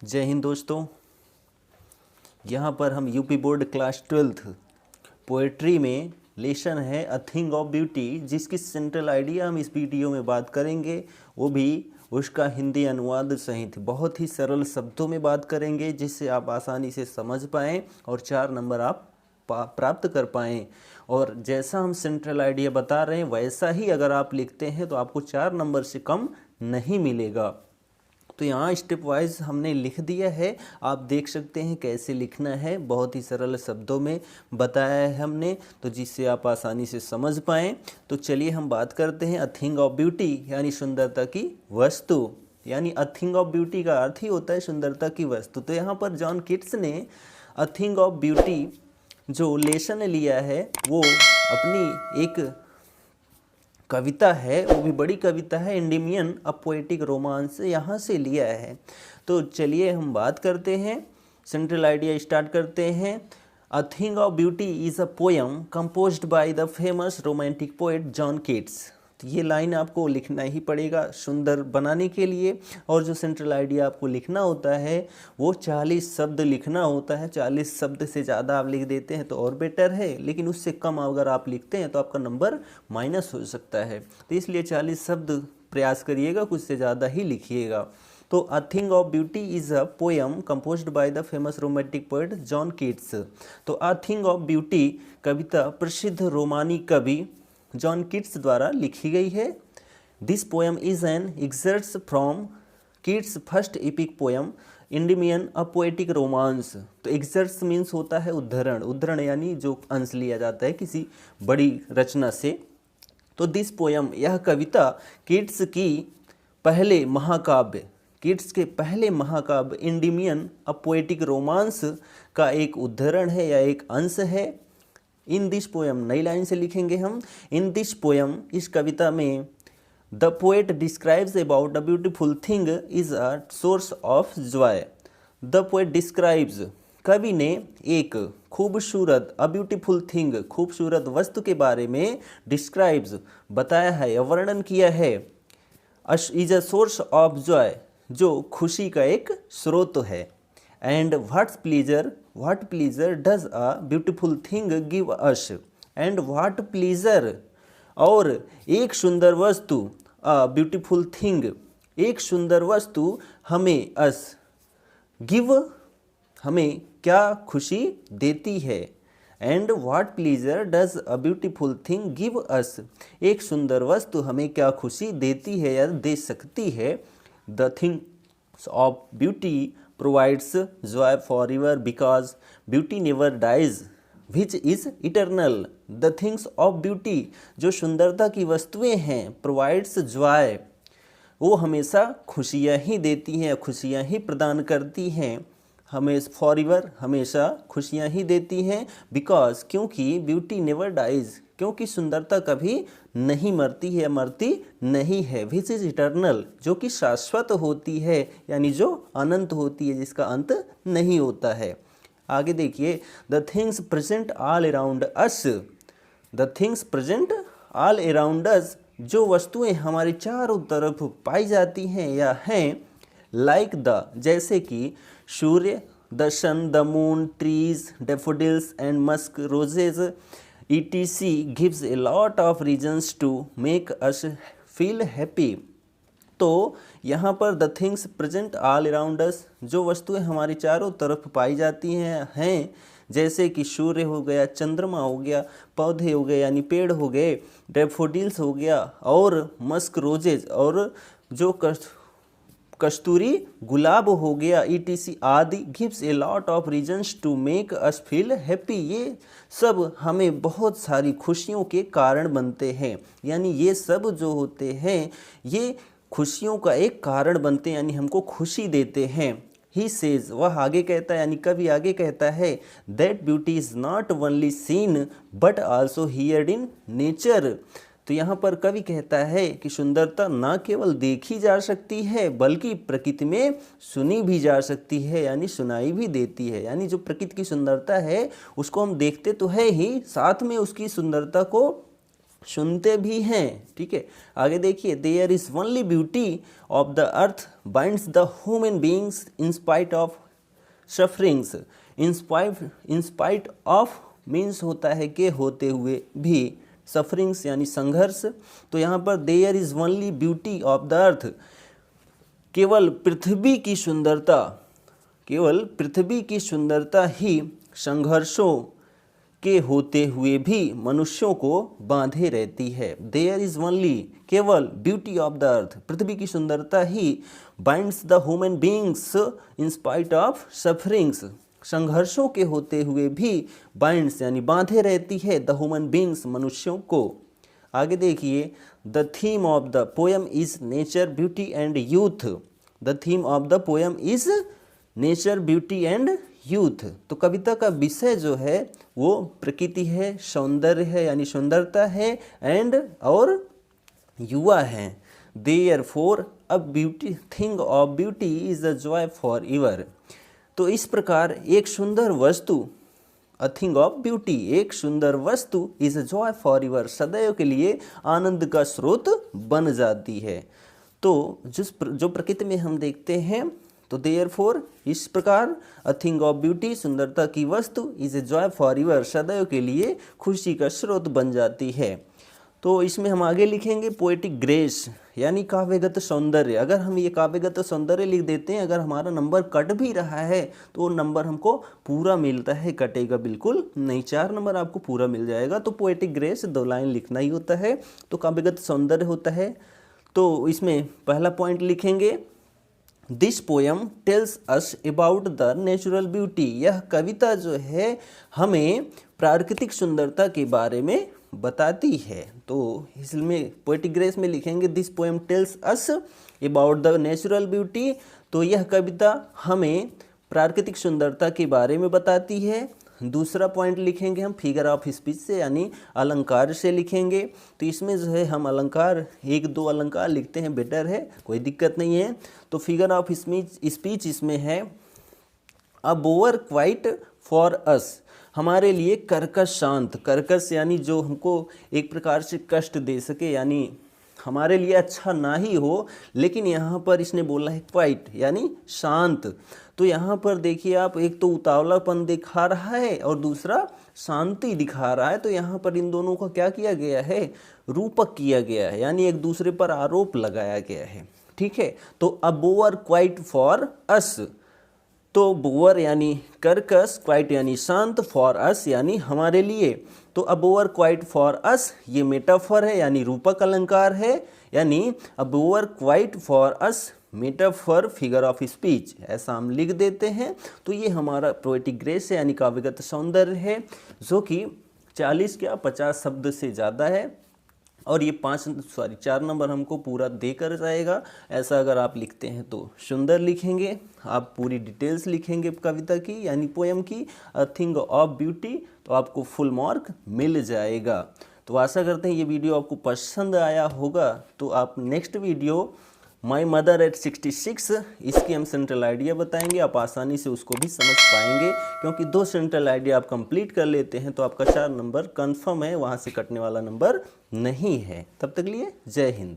जय हिंद दोस्तों। यहाँ पर हम UP board class 12th poetry में लेसन है अ थिंग ऑफ ब्यूटी, जिसकी सेंट्रल आइडिया हम इस वीडियो में बात करेंगे, वो भी उसका हिंदी अनुवाद सहित बहुत ही सरल शब्दों में बात करेंगे, जिससे आप आसानी से समझ पाएँ और 4 नंबर आप प्राप्त कर पाएँ। और जैसा हम सेंट्रल आइडिया बता रहे हैं वैसा ही अगर आप लिखते हैं तो आपको 4 नंबर से कम नहीं मिलेगा। तो यहाँ स्टेप वाइज हमने लिख दिया है, आप देख सकते हैं कैसे लिखना है, बहुत ही सरल शब्दों में बताया है हमने, तो जिससे आप आसानी से समझ पाएँ। तो चलिए हम बात करते हैं अ थिंग ऑफ ब्यूटी यानी सुंदरता की वस्तु, यानी अ थिंग ऑफ ब्यूटी का अर्थ ही होता है सुंदरता की वस्तु। तो यहाँ पर जॉन कीट्स ने अ थिंग ऑफ ब्यूटी जो लेसन लिया है वो अपनी एक कविता है, वो भी बड़ी कविता है, एंडीमियन अ पोएटिक रोमांस, यहाँ से लिया है। तो चलिए हम बात करते हैं, सेंट्रल आइडिया स्टार्ट करते हैं। A thing of beauty is a poem composed by the famous romantic poet John Keats. तो ये लाइन आपको लिखना ही पड़ेगा सुंदर बनाने के लिए, और जो सेंट्रल आइडिया आपको लिखना होता है वो 40 शब्द लिखना होता है। 40 शब्द से ज़्यादा आप लिख देते हैं तो और बेटर है, लेकिन उससे कम अगर आप लिखते हैं तो आपका नंबर माइनस हो सकता है। तो इसलिए 40 शब्द प्रयास करिएगा, कुछ से ज़्यादा ही लिखिएगा। तो a thing of beauty is a poem composed by the famous romantic poet John Keats. तो अ थिंग ऑफ ब्यूटी कविता प्रसिद्ध रोमानी कवि जॉन कीट्स द्वारा लिखी गई है। This poem is an exerts from Keats first epic poem Endymion a poetic romance. तो exerts means होता है उद्धरण, उद्धरण यानी जो अंश लिया जाता है किसी बड़ी रचना से। तो दिस पोएम यह कविता कीट्स की पहले महाकाव्य, कीट्स के पहले महाकाव्य एंडीमियन अ पोएटिक रोमांस का एक उद्धरण है या एक अंश है। इन दिस पोएम, नई लाइन से लिखेंगे हम, इन दिस पोएम, इस कविता में the poet describes about a beautiful thing is a source of Joy. The poet describes, कवि ने एक खूबसूरत, अ ब्यूटीफुल थिंग, खूबसूरत वस्तु के बारे में डिस्क्राइब्स बताया है या वर्णन किया है, is a source of Joy, जो खुशी का एक स्रोत है। And what pleaser does a beautiful thing give us, and what pleaser, और एक सुंदर वस्तु, अ ब्यूटीफुल थिंग, एक सुंदर वस्तु हमें, अस, गिव, हमें क्या खुशी देती है। And what pleaser does a beautiful thing give us, एक सुंदर वस्तु हमें क्या खुशी देती है या दे सकती है। The things of beauty provides joy forever because beauty never dies which is eternal। the things of beauty, जो सुंदरता की वस्तुएं हैं, provides joy, वो हमेशा खुशियाँ ही देती हैं, खुशियाँ ही प्रदान करती हैं, हमें फॉरएवर, हमेशा खुशियाँ ही देती हैं। बिकॉज, क्योंकि ब्यूटी नेवर डाइज, क्योंकि सुंदरता कभी नहीं मरती है, मरती नहीं है। विच इज़ इटर्नल, जो कि शाश्वत होती है, यानी जो अनंत होती है, जिसका अंत नहीं होता है। आगे देखिए, the things present all around us, the things present all around us, जो वस्तुएं हमारे चारों तरफ पाई जाती हैं या हैं, लाइक द, जैसे कि सूर्य, the sun, the moon, trees, daffodils and musk roses, etc gives a lot of reasons to make us feel happy। तो यहाँ पर the things present all around us, जो वस्तुएं हमारे चारों तरफ पाई जाती हैं, जैसे कि सूर्य हो गया, चंद्रमा हो गया, पौधे हो गए यानी पेड़ हो गए, डैफोडिल्स हो गया, और मस्क रोजेज, और जो कस्तूरी गुलाब हो गया, etc आदि, gives a lot of reasons to make us feel happy, ये सब हमें बहुत सारी खुशियों के कारण बनते हैं। यानी ये सब जो होते हैं ये खुशियों का एक कारण बनते हैं, यानी हमको खुशी देते हैं। ही सेज, वह आगे कहता है, यानी कवि आगे कहता है, that beauty is not only seen but also heard in nature. तो यहाँ पर कवि कहता है कि सुंदरता न केवल देखी जा सकती है बल्कि प्रकृति में सुनी भी जा सकती है, यानी सुनाई भी देती है। यानी जो प्रकृति की सुंदरता है उसको हम देखते तो है ही, साथ में उसकी सुंदरता को सुनते भी हैं। ठीक है, आगे देखिए, there is only beauty of the earth binds the human beings in spite of sufferings. In spite of means होता है कि होते हुए भी, सफरिंग्स यानी संघर्ष। तो यहाँ पर there is only beauty of the earth, केवल पृथ्वी की सुंदरता, केवल पृथ्वी की सुंदरता ही संघर्षों के होते हुए भी मनुष्यों को बांधे रहती है। देयर इज ओनली, केवल ब्यूटी ऑफ द अर्थ, पृथ्वी की सुंदरता ही binds the human beings in spite of sufferings, संघर्षों के होते हुए भी बाइंड्स यानी बांधे रहती है द ह्यूमन बींग्स, मनुष्यों को। आगे देखिए, the theme of the poem is nature beauty and youth. The theme of the poem is nature beauty and youth. तो कविता का विषय जो है वो प्रकृति है, सौंदर्य है यानी सुंदरता है, एंड और युवा हैं। Therefore a beauty thing of beauty is a joy for ever. तो इस प्रकार एक सुंदर वस्तु, अ थिंग ऑफ ब्यूटी, एक सुंदर वस्तु is a joy for ever, सदैव के लिए आनंद का स्रोत बन जाती है। तो जो प्रकृति में हम देखते हैं, तो देयरफॉर इस प्रकार अ थिंग ऑफ ब्यूटी, सुंदरता की वस्तु, is a joy for ever, सदैव के लिए खुशी का स्रोत बन जाती है। तो इसमें हम आगे लिखेंगे पोएटिक ग्रेस यानी काव्यगत सौंदर्य। अगर हम ये काव्यगत सौंदर्य लिख देते हैं, अगर हमारा नंबर कट भी रहा है तो वो नंबर हमको पूरा मिलता है, कटेगा बिल्कुल नहीं, 4 नंबर आपको पूरा मिल जाएगा। तो पोएटिक ग्रेस 2 लाइन लिखना ही होता है, तो काव्यगत सौंदर्य होता है। तो इसमें पहला पॉइंट लिखेंगे, this poem tells us about the natural beauty. यह कविता जो है हमें प्राकृतिक सुंदरता के बारे में बताती है। तो इसमें पोएटिक ग्रेस में लिखेंगे, this poem tells us about the natural beauty. तो यह कविता हमें प्राकृतिक सुंदरता के बारे में बताती है। दूसरा पॉइंट लिखेंगे हम फिगर ऑफ स्पीच से यानी अलंकार से लिखेंगे। तो इसमें जो है हम अलंकार 1-2 अलंकार लिखते हैं, बेटर है, कोई दिक्कत नहीं है। तो फिगर ऑफ स्पीच इसमें है, अ बोअर क्वाइट फॉर अस, हमारे लिए कर्कश शांत, कर्कश यानी जो हमको एक प्रकार से कष्ट दे सके, यानी हमारे लिए अच्छा ना ही हो, लेकिन यहाँ पर इसने बोला है क्वाइट यानी शांत। तो यहाँ पर देखिए आप, एक तो उतावलापन दिखा रहा है और दूसरा शांति दिखा रहा है। तो यहाँ पर इन दोनों का क्या किया गया है, रूपक किया गया है, यानी एक दूसरे पर आरोप लगाया गया है। ठीक है, तो अ बोअर क्वाइट फॉर अस, तो बोअर यानी कर्कश, क्वाइट यानी शांत, फॉर अस यानी हमारे लिए। तो a bower quiet for us ये मेटाफर है यानी रूपक अलंकार है, यानी a bower quiet for us metaphor figure of speech, ऐसा हम लिख देते हैं। तो ये हमारा पोएटिक ग्रेस है यानी काव्यगत सौंदर्य है, जो कि 40 या 50 शब्द से ज़्यादा है, और ये 4 नंबर हमको पूरा देकर जाएगा। ऐसा अगर आप लिखते हैं तो सुंदर लिखेंगे, आप पूरी डिटेल्स लिखेंगे कविता की यानी पोएम की, अ थिंग ऑफ ब्यूटी, तो आपको फुल मार्क मिल जाएगा। तो आशा करते हैं ये वीडियो आपको पसंद आया होगा। तो आप next video my mother eight 66, इसकी हम सेंट्रल आइडिया बताएंगे, आप आसानी से उसको भी समझ पाएंगे, क्योंकि 2 सेंट्रल आइडिया आप कंप्लीट कर लेते हैं तो आपका 4 नंबर कंफर्म है, वहाँ से कटने वाला नंबर नहीं है। तब तक लिए जय हिंद।